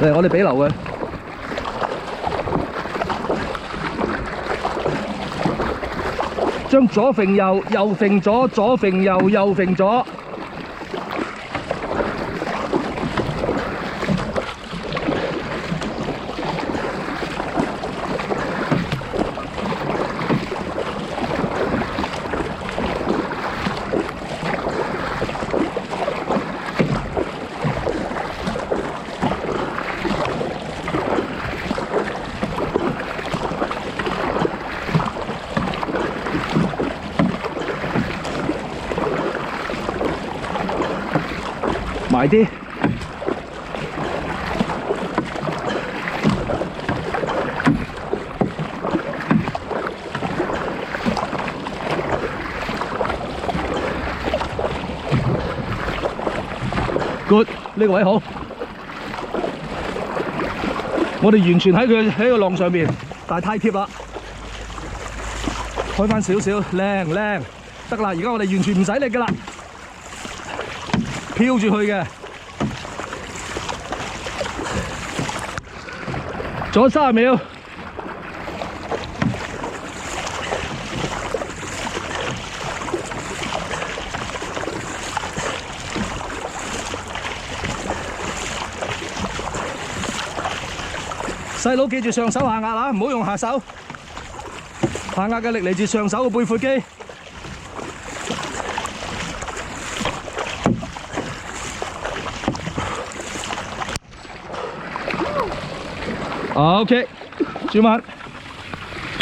嚟，我哋俾流佢。將左揈右，右揈左，左揈右，右揈左。埋啲，good， 呢個位好。我哋完全喺個浪上面，但係太貼啦，開翻少少，靚，得啦！而家我哋完全唔使力㗎啦。飄住去嘅，仲有30秒。細佬記住上手下壓啊，唔好用下手。下壓嘅力嚟自上手嘅背闊肌。OK， 轉慢。